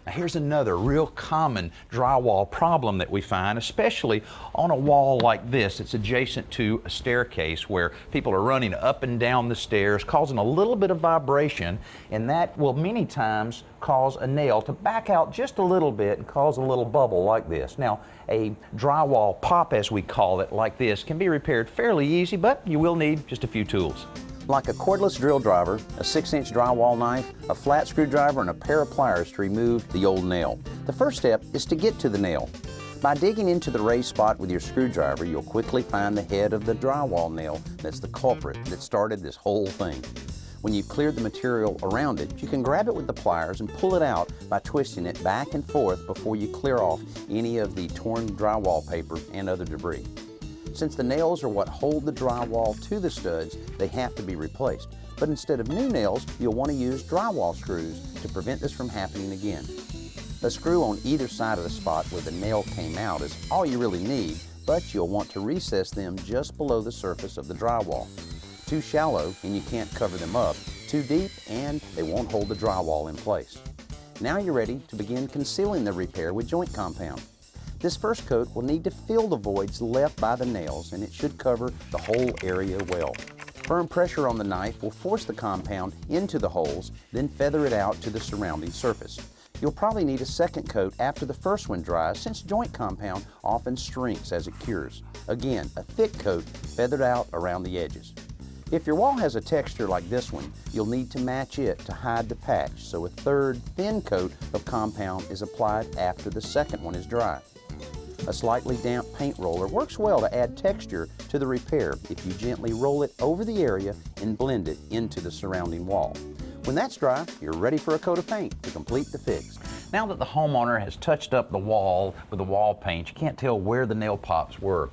Now here's another real common drywall problem that we find, especially on a wall like this. It's adjacent to a staircase where people are running up and down the stairs, causing a little bit of vibration, and that will many times cause a nail to back out just a little bit and cause a little bubble like this. Now, a drywall pop, as we call it, like this, can be repaired fairly easy, but you will need just a few tools. Like a cordless drill driver, a 6-inch drywall knife, a flat screwdriver, and a pair of pliers to remove the old nail. The first step is to get to the nail. By digging into the raised spot with your screwdriver, you'll quickly find the head of the drywall nail that's the culprit that started this whole thing. When you've cleared the material around it, you can grab it with the pliers and pull it out by twisting it back and forth before you clear off any of the torn drywall paper and other debris. Since the nails are what hold the drywall to the studs, they have to be replaced. But instead of new nails, you'll want to use drywall screws to prevent this from happening again. A screw on either side of the spot where the nail came out is all you really need, but you'll want to recess them just below the surface of the drywall. Too shallow and you can't cover them up, too deep and they won't hold the drywall in place. Now you're ready to begin concealing the repair with joint compound. This first coat will need to fill the voids left by the nails, and it should cover the whole area well. Firm pressure on the knife will force the compound into the holes, then feather it out to the surrounding surface. You'll probably need a second coat after the first one dries, since joint compound often shrinks as it cures. Again, a thick coat feathered out around the edges. If your wall has a texture like this one, you'll need to match it to hide the patch, so a third thin coat of compound is applied after the second one is dry. A slightly damp paint roller works well to add texture to the repair if you gently roll it over the area and blend it into the surrounding wall. When that's dry, you're ready for a coat of paint to complete the fix. Now that the homeowner has touched up the wall with the wall paint, you can't tell where the nail pops were.